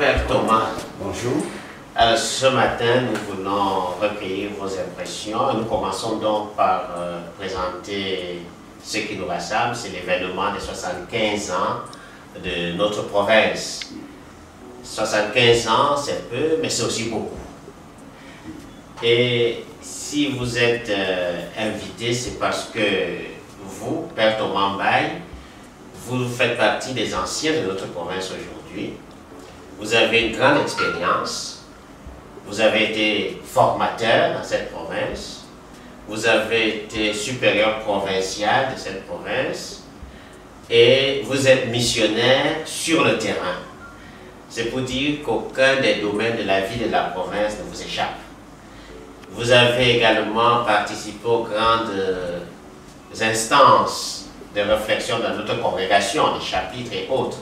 Père Thomas. Bonjour. Alors, ce matin, nous voulons recueillir vos impressions. Nous commençons donc par présenter ce qui nous rassemble. C'est l'événement des 75 ans de notre province. 75 ans, c'est peu, mais c'est aussi beaucoup. Et si vous êtes invité, c'est parce que vous, Père Thomas Mbaye, vous faites partie des anciens de notre province aujourd'hui. Vous avez une grande expérience. Vous avez été formateur dans cette province. Vous avez été supérieur provincial de cette province. Et vous êtes missionnaire sur le terrain. C'est pour dire qu'aucun des domaines de la vie de la province ne vous échappe. Vous avez également participé aux grandes instances de réflexion dans notre congrégation, les chapitres et autres.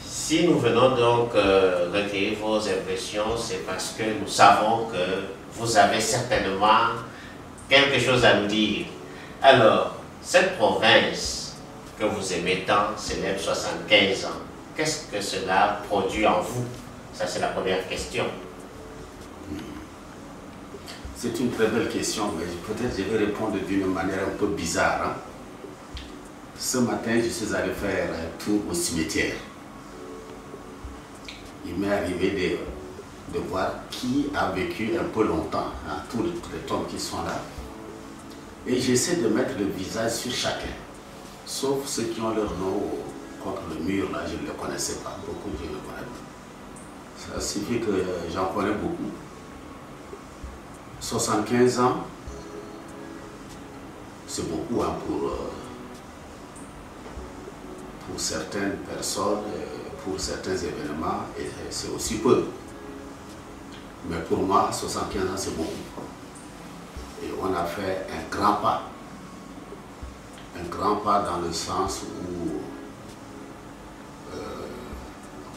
Si nous venons donc recueillir vos impressions, c'est parce que nous savons que vous avez certainement quelque chose à nous dire. Alors, cette province que vous aimez tant célèbre 75 ans. Qu'est-ce que cela produit en vous? Ça, c'est la première question. C'est une très belle question, mais peut-être je vais répondre d'une manière un peu bizarre. Hein? Ce matin, je suis allé faire un tour au cimetière. Il m'est arrivé de voir qui a vécu un peu longtemps, hein, tous les tombes qui sont là. Et j'essaie de mettre le visage sur chacun, sauf ceux qui ont leur nom contre le mur, là, je ne les connaissais pas. Beaucoup, je les connais pas. Ça signifie que j'en connais beaucoup. 75 ans, c'est beaucoup hein, pour certaines personnes, pour certains événements, et c'est aussi peu. Mais pour moi, 75 ans, c'est beaucoup. Et on a fait un grand pas. Un grand pas dans le sens où,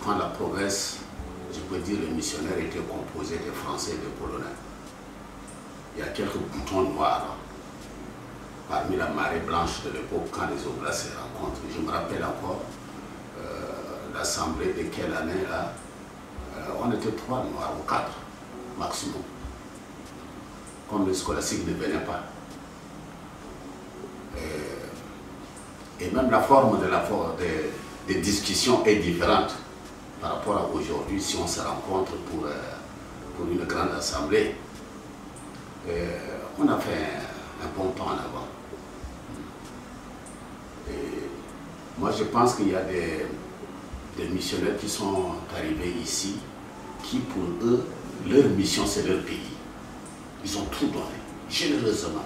quand la province, je peux dire, les missionnaires étaient composés de Français et de Polonais. Il y a quelques boutons noirs parmi la marée blanche de l'époque quand les Oblas se rencontrent. Je me rappelle encore l'assemblée de quelle année là, on était 3 noirs ou 4 maximum. Comme le scolastique ne venait pas. Et même la forme des discussions est différente par rapport à aujourd'hui si on se rencontre pour une grande assemblée. On a fait un bon temps en avant. Et moi, je pense qu'il y a des missionnaires qui sont arrivés ici, qui pour eux, leur mission, c'est leur pays. Ils ont tout donné, généreusement.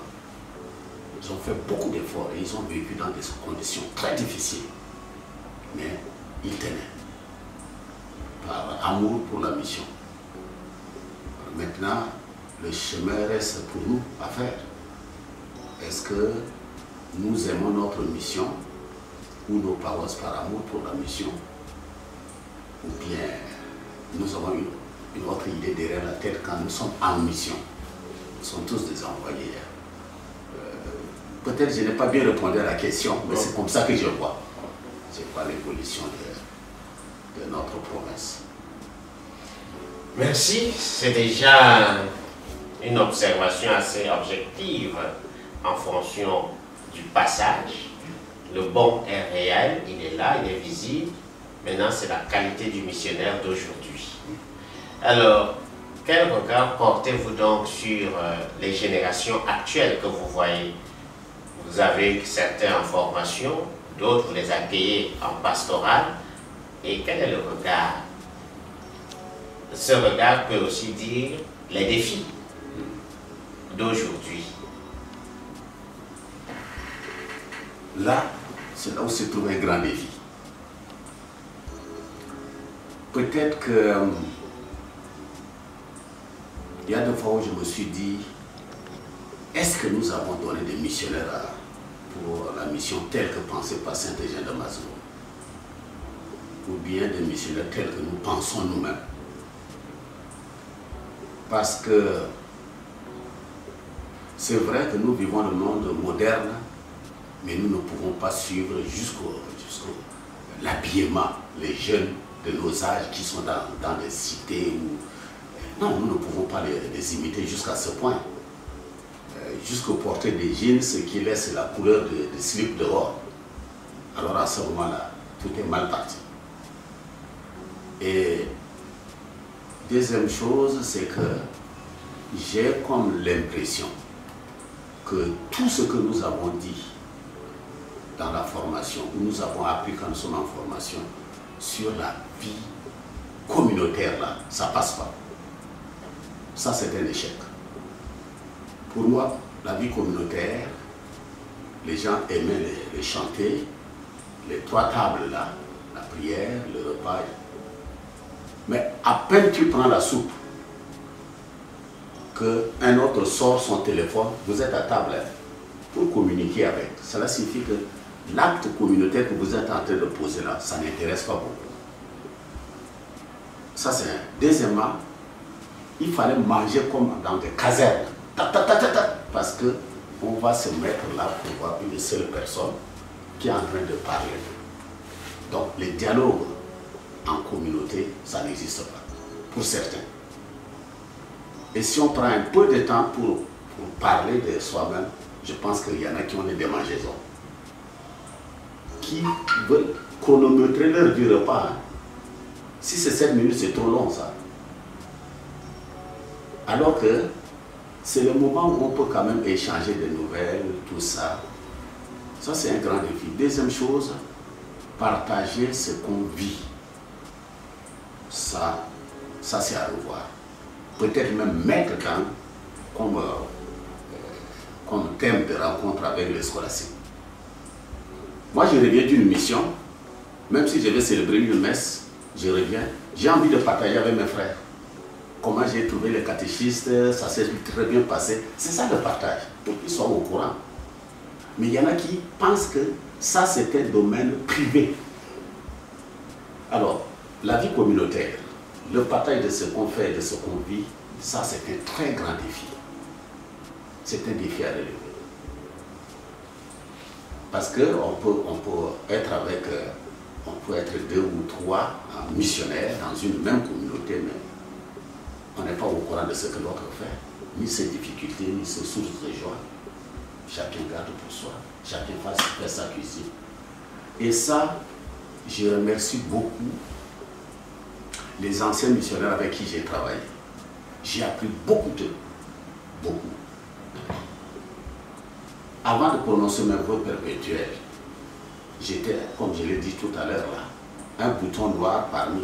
Ils ont fait beaucoup d'efforts et ils ont vécu dans des conditions très difficiles. Mais ils tenaient, par amour pour la mission. Maintenant, le chemin reste pour nous à faire. Est-ce que nous aimons notre mission ou nos paroisses par amour pour la mission? Ou bien nous avons une autre idée derrière la tête quand nous sommes en mission? Nous sommes tous des envoyés. Peut-être que je n'ai pas bien répondu à la question, mais c'est comme ça que je vois. C'est pas l'évolution de notre province. Merci. C'est déjà une observation assez objective en fonction du passage. Le bon est réel, il est là, il est visible. Maintenant, c'est la qualité du missionnaire d'aujourd'hui. Alors, quel regard portez-vous donc sur les générations actuelles que vous voyez? Vous avez certains en formation, d'autres vous les accueillez en pastoral. Et quel est le regard? Ce regard peut aussi dire les défis d'aujourd'hui. Là, c'est là où se trouve un grand défi. Peut-être que il y a des fois où je me suis dit, est-ce que nous avons donné des missionnaires pour la mission telle que pensée par Saint-Eugène de Maslon? Ou bien des missionnaires tels que nous pensons nous-mêmes? Parce que c'est vrai que nous vivons le monde moderne, mais nous ne pouvons pas suivre jusqu'au l'habillement. Les jeunes de nos âges qui sont dans des cités où... Non, nous ne pouvons pas les imiter jusqu'à ce point. Jusqu'au porter des jeans qui laissent la couleur de slip dehors. Alors à ce moment-là, tout est mal parti. Et deuxième chose, c'est que j'ai comme l'impression que tout ce que nous avons dit dans la formation, où nous avons appris quand nous sommes en formation, sur la vie communautaire, là, ça ne passe pas. Ça, c'est un échec. Pour moi, la vie communautaire, les gens aimaient les chanter, les 3 tables là, la prière, le repas. Mais à peine tu prends la soupe, qu'un autre sort son téléphone, vous êtes à table pour communiquer avec. Cela signifie que l'acte communautaire que vous êtes en train de poser là, ça n'intéresse pas beaucoup. Ça c'est un. Deuxièmement, il fallait manger comme dans des casernes. Parce qu'on va se mettre là pour voir une seule personne qui est en train de parler. Donc les dialogues en communauté, ça n'existe pas, pour certains. Et si on prend un peu de temps pour parler de soi-même, je pense qu'il y en a qui ont des démangeaisons, qui veulent chronométrer l'heure du repas. Hein. Si c'est 7 minutes, c'est trop long ça. Alors que c'est le moment où on peut quand même échanger des nouvelles, tout ça. Ça, c'est un grand défi. Deuxième chose, partager ce qu'on vit. Ça c'est à revoir. Peut-être même mettre comme thème de rencontre avec les scolastiques. Moi, je reviens d'une mission, même si je vais célébrer une messe, je reviens, j'ai envie de partager avec mes frères. Comment j'ai trouvé les catéchistes, ça s'est très bien passé. C'est ça le partage, pour qu'ils soient au courant. Mais il y en a qui pensent que ça, c'est un domaine privé. Alors, la vie communautaire, le partage de ce qu'on fait, de ce qu'on vit, ça, c'est un très grand défi. C'est un défi à relever. Parce qu'on peut être avec, on peut être 2 ou 3 missionnaires dans une même communauté, mais on n'est pas au courant de ce que l'autre fait, ni ses difficultés, ni ses sources de joie. Chacun garde pour soi, chacun fait sa cuisine. Et ça, je remercie beaucoup les anciens missionnaires avec qui j'ai travaillé. J'ai appris beaucoup d'eux, beaucoup. Avant de prononcer mes voeux perpétuels, j'étais, comme je l'ai dit tout à l'heure là, un bouton noir parmi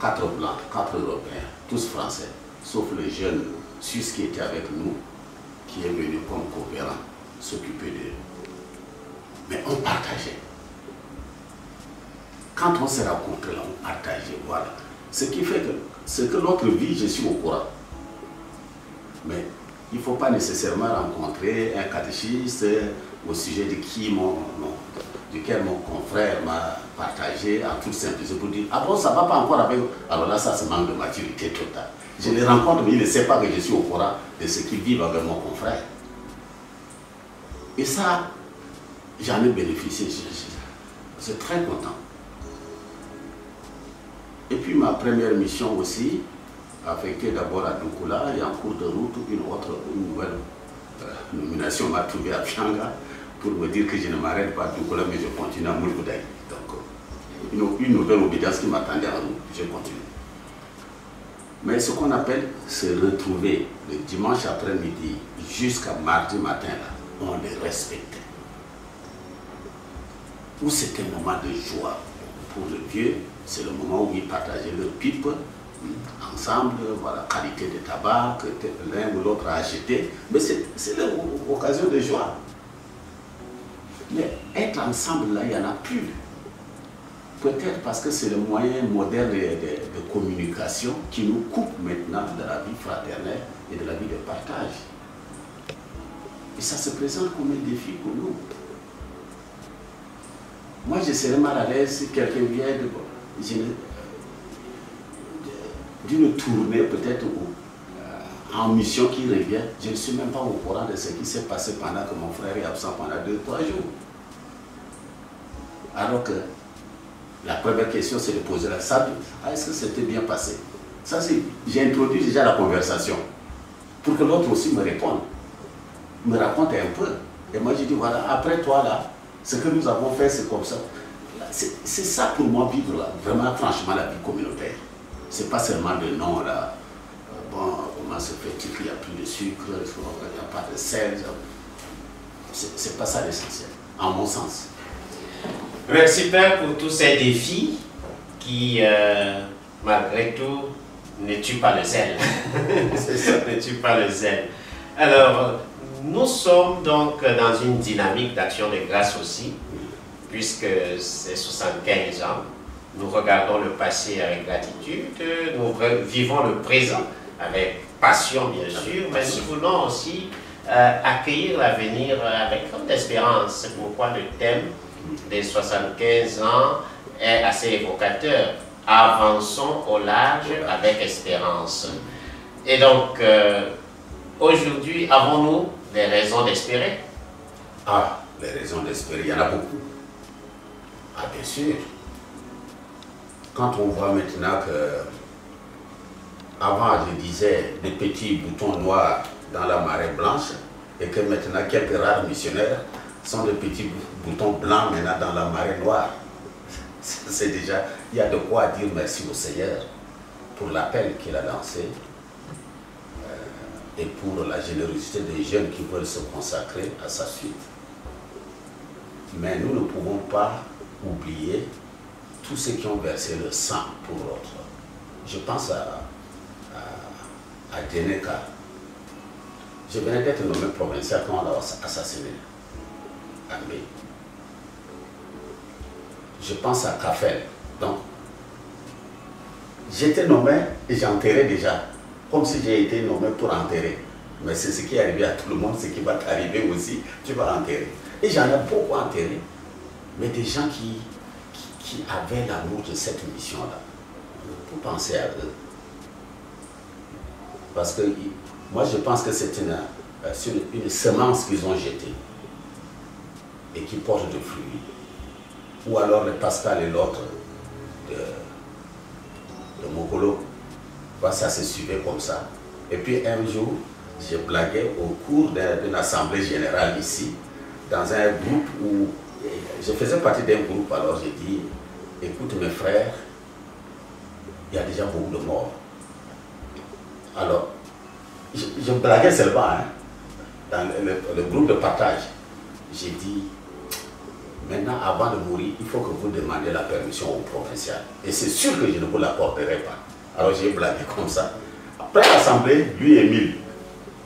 4 blancs, 4 Européens, tous français, sauf le jeune Suisse qui était avec nous, qui est venu comme coopérant, s'occuper de... Mais on partageait. Quand on s'est rencontrés là, on partageait, voilà. Ce qui fait que ce que l'autre vit, je suis au courant. Mais il ne faut pas nécessairement rencontrer un catéchiste au sujet de duquel mon confrère m'a partagé en toute simplicité pour dire « Ah bon, ça ne va pas encore avec vous ?» Alors là, ça se manque de maturité totale. Je les rencontre, mais ils ne savent pas que je suis au courant de ce qu'ils vivent avec mon confrère. Et ça, j'en ai bénéficié. Je suis très content. Et puis ma première mission aussi, affectée d'abord à Doukoula, et en cours de route, une nouvelle nomination m'a trouvé à Fianga pour me dire que je ne m'arrête pas à Doukoula, mais je continue à Moulgoudaï. Donc, une nouvelle obédience qui m'attendait en route, je continue. Mais ce qu'on appelle se retrouver le dimanche après-midi jusqu'à mardi matin, là, on les respectait. Où c'était un moment de joie pour le vieux, c'est le moment où ils partageaient leur pipe ensemble, voilà, qualité de tabac que l'un ou l'autre a acheté, mais c'est l'occasion de joie. Mais être ensemble là, il n'y en a plus. Peut-être parce que c'est le moyen moderne de communication qui nous coupe maintenant de la vie fraternelle et de la vie de partage. Et ça se présente comme un défi pour nous. Moi, je serais mal à l'aise si quelqu'un vient d'une tournée peut-être en mission qui revient. Je ne suis même pas au courant de ce qui s'est passé pendant que mon frère est absent pendant 2 ou 3 jours. Alors que La première question, c'est de poser la salle. Est-ce que c'était bien passé? Ça, j'ai introduit déjà la conversation pour que l'autre aussi me réponde, me raconte un peu. Et moi, je dis, voilà, après toi, là, ce que nous avons fait, c'est comme ça. C'est ça pour moi, vivre là, vraiment, franchement, la vie communautaire. C'est pas seulement de nom, là. Bon, comment se fait-il qu'il n'y a plus de sucre, il n'y a pas de sel. C'est pas ça l'essentiel, en mon sens. Merci Père pour tous ces défis qui, malgré tout, ne tuent pas le zèle. C'est ça, ne tuent pas le zèle. Alors, nous sommes donc dans une dynamique d'action de grâce aussi, puisque c'est 75 ans. Nous regardons le passé avec gratitude, nous vivons le présent avec passion bien sûr, mais nous voulons aussi accueillir l'avenir avec grande espérance. C'est pourquoi le thème des 75 ans est assez évocateur. Avançons au large avec espérance. Et donc, aujourd'hui, avons-nous des raisons d'espérer? Ah, les raisons d'espérer, il y en a beaucoup. Ah, bien sûr. Quand on voit maintenant que, avant je disais des petits boutons noirs dans la marée blanche, et que maintenant quelques rares missionnaires sont des petits boutons blancs maintenant dans la marée noire. C'est déjà, il y a de quoi dire merci au Seigneur pour l'appel qu'il a lancé et pour la générosité des jeunes qui veulent se consacrer à sa suite. Mais nous ne pouvons pas oublier tous ceux qui ont versé le sang pour l'autre. Je pense à Djeneka. Je venais d'être nommé provincial quand on l'a assassiné à mai. Je pense à Kafel. Donc, j'étais nommé et j'enterrais déjà, comme si j'ai été nommé pour enterrer. Mais c'est ce qui est arrivé à tout le monde, ce qui va t'arriver aussi, tu vas enterrer. Et j'en ai beaucoup enterré, mais des gens qui avaient l'amour de cette mission-là. Pour penser à eux. Parce que moi, je pense que c'est une semence qu'ils ont jetée et qui porte de fruits. Ou alors le Pascal et l'autre de Mokolo. Ça se suivait comme ça. Et puis un jour, j'ai blagué au cours d'une assemblée générale ici, dans un groupe où je faisais partie d'un groupe. Alors j'ai dit, écoute mes frères, il y a déjà beaucoup de morts. Alors, je blaguais seulement, hein, dans le groupe de partage. J'ai dit, maintenant, avant de mourir, il faut que vous demandiez la permission au provincial. Et c'est sûr que je ne vous l'accorderai pas. Alors j'ai blagué comme ça. Après l'assemblée, lui, Émile,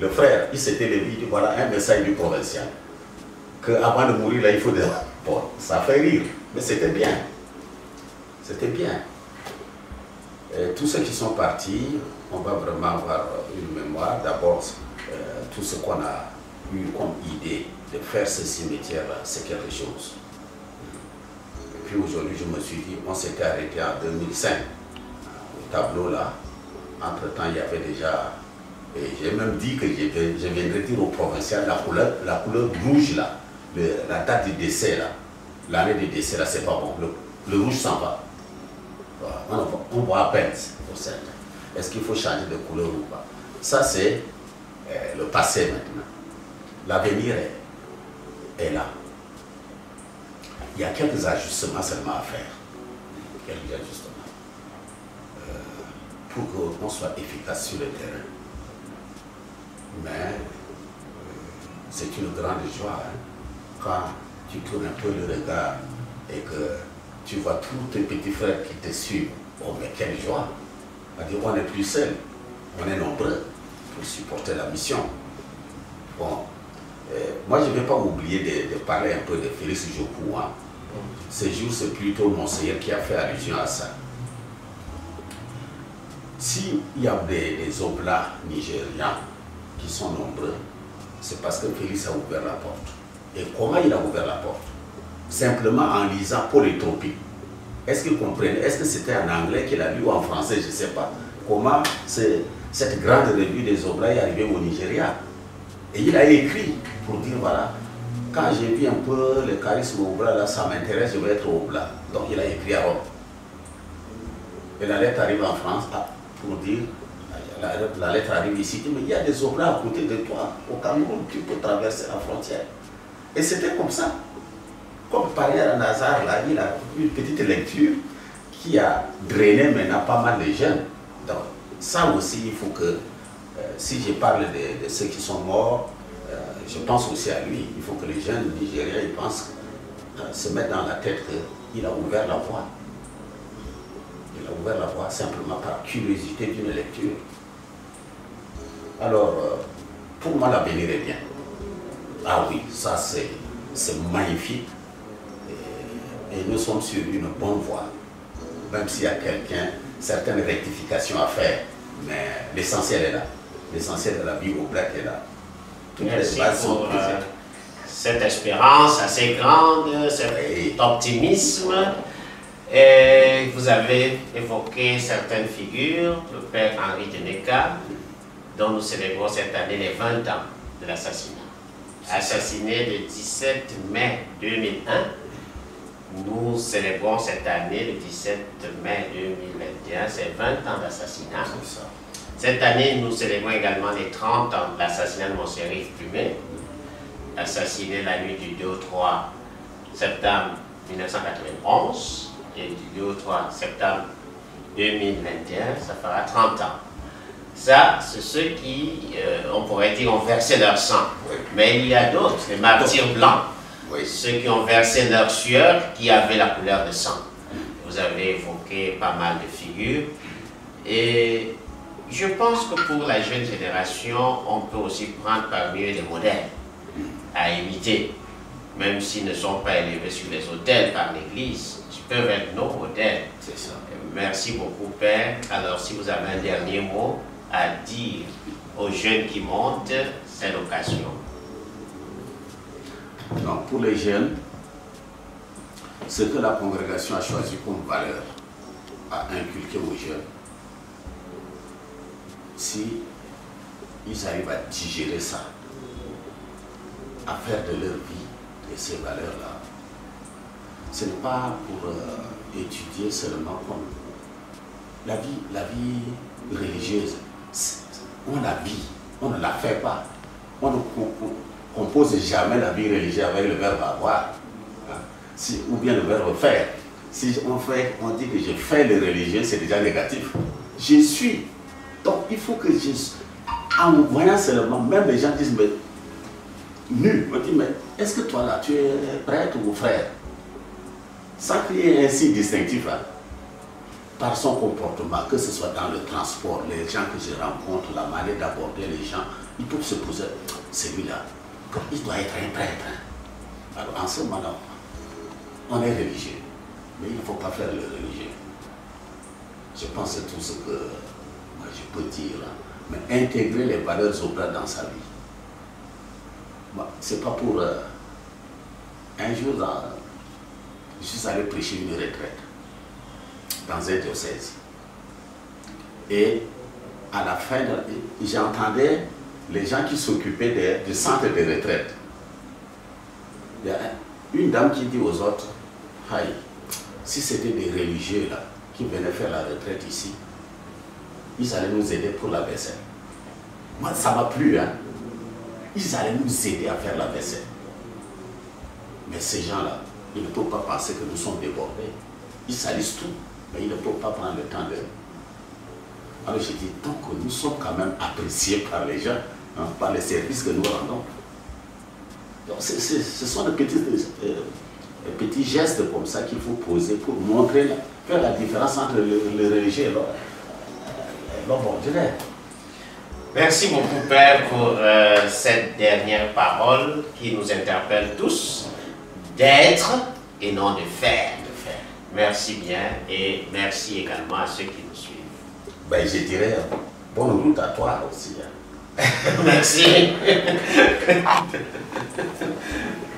le frère, il s'était levé, il dit, voilà un message du provincial. Qu'avant de mourir, là, il faut... Bon, ça fait rire, mais c'était bien. C'était bien. Et tous ceux qui sont partis, on va vraiment avoir une mémoire. D'abord, tout ce qu'on a eu comme idée de faire ce cimetière-là, c'est quelque chose. Et puis aujourd'hui, je me suis dit, on s'était arrêté en 2005. Au tableau là, entre-temps, il y avait déjà... Et j'ai même dit que je viendrais dire au provincial la couleur rouge là, la date du décès là, l'année du décès là, c'est pas bon. Le rouge s'en va. On voit à peine pour certains. Est-ce qu'il faut changer de couleur ou pas? Ça, c'est le passé maintenant. L'avenir est là. Il y a quelques ajustements seulement à faire. Quelques ajustements. Pour qu'on soit efficace sur le terrain. Mais c'est une grande joie hein, quand tu tournes un peu le regard et que tu vois tous tes petits frères qui te suivent. Oh, mais quelle joie! On n'est plus seul, on est nombreux pour supporter la mission. Bon, moi je ne vais pas oublier de parler un peu de Félix Jokou. Hein. Ce jour, c'est plutôt Monseigneur qui a fait allusion à ça. S'il y a des oblats nigérians qui sont nombreux, c'est parce que Félix a ouvert la porte. Et comment il a ouvert la porte? Simplement en lisant Paul et Tropique. Est-ce qu'il comprenait? Est-ce que c'était en anglais qu'il a lu ou en français? Je ne sais pas. Comment cette grande revue des Oblats est arrivée au Nigeria? Et il a écrit pour dire, voilà, quand j'ai vu un peu le charisme au Oblat, là, ça m'intéresse, je vais être au Oblat. Donc il a écrit à Rome. Et la lettre arrive en France pour dire, la lettre arrive ici, mais il y a des Oblats à côté de toi, au Cameroun, tu peux traverser la frontière. Et c'était comme ça. Comme par un hasard, là, il a une petite lecture qui a drainé maintenant pas mal de jeunes. Donc ça aussi, il faut que, si je parle de ceux qui sont morts, je pense aussi à lui. Il faut que les jeunes nigériens ils pensent, se mettent dans la tête qu'il a ouvert la voie. Il a ouvert la voie simplement par curiosité d'une lecture. Alors, pour moi, l'avenir est bien. Ah oui, ça c'est magnifique. Et nous sommes sur une bonne voie. Même s'il y a certaines rectifications à faire. Mais l'essentiel est là. L'essentiel de la vie au Black est là. Merci pour cette espérance assez grande, cet optimisme. Et vous avez évoqué certaines figures, le père Henri Deneka, dont nous célébrons cette année les 20 ans de l'assassinat. Assassiné le 17 mai 2001, nous célébrons cette année, le 17 mai 2021, c'est 20 ans d'assassinat. Cette année, nous célébrons également les 30 ans de l'assassinat de Monsieur Rive Plumet, assassiné la nuit du 2 au 3 septembre 1991 et du 2 au 3 septembre 2021, ça fera 30 ans. Ça, c'est ceux qui, on pourrait dire, ont versé leur sang. Oui. Mais il y a d'autres, les martyrs blancs, oui. Ceux qui ont versé leur sueur, qui avaient la couleur de sang. Vous avez évoqué pas mal de figures. Et je pense que pour la jeune génération, on peut aussi prendre parmi eux des modèles à imiter, même s'ils ne sont pas élevés sur les autels par l'Église. Ils peuvent être nos modèles. C'est ça. Merci beaucoup, Père. Alors, si vous avez un dernier mot à dire aux jeunes qui montent, c'est l'occasion. Donc, pour les jeunes, ce que la congrégation a choisi comme valeur à inculquer aux jeunes, si ils arrivent à digérer ça, à faire de leur vie de ces valeurs-là, ce n'est pas pour étudier seulement comme la vie religieuse. On la vit, on ne la fait pas. On ne compose jamais la vie religieuse avec le verbe avoir, ou bien le verbe faire. Si on dit que je fais le religieux, c'est déjà négatif. Je suis. Donc il faut que en voyant seulement, même les gens disent, mais nu, on dit, mais est-ce que toi là, tu es prêtre ou frère? Sans qu'il y ait un signe distinctif, par son comportement, que ce soit dans le transport, les gens que je rencontre, la manière d'aborder les gens, ils peuvent se poser, celui-là, il doit être un prêtre. Alors en ce moment-là, on est religieux, mais il ne faut pas faire le religieux. Je pense que c'est tout ce que moi, je peux dire. Mais intégrer les valeurs Oblat dans sa vie. C'est pas pour... un jour, je suis allé prêcher une retraite dans un diocèse. Et à la fin, j'entendais les gens qui s'occupaient du centre de retraite. Il y a une dame qui dit aux autres, hey, si c'était des religieux là, qui venaient faire la retraite ici, ils allaient nous aider pour la vaisselle. Moi, ça m'a plu, hein. Ils allaient nous aider à faire la vaisselle. Mais ces gens-là, ils ne peuvent pas penser que nous sommes débordés. Ils salissent tout, mais ils ne peuvent pas prendre le temps de... Alors j'ai dit, donc nous sommes quand même appréciés par les gens, hein, par les services que nous rendons. Donc ce sont des petits gestes comme ça qu'il faut poser pour montrer, faire la différence entre le religieux et l'homme ordinaire. Merci beaucoup, Père, pour cette dernière parole qui nous interpelle tous, d'être et non de faire. Merci bien et merci également à ceux qui nous suivent. Ben, je dirais bonne route à toi aussi. Hein. Merci.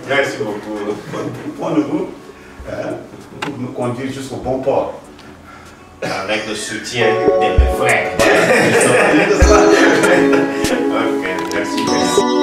Merci beaucoup. Bonne route pour nous conduire jusqu'au bon port. Avec le soutien de mes frères. Ok, merci.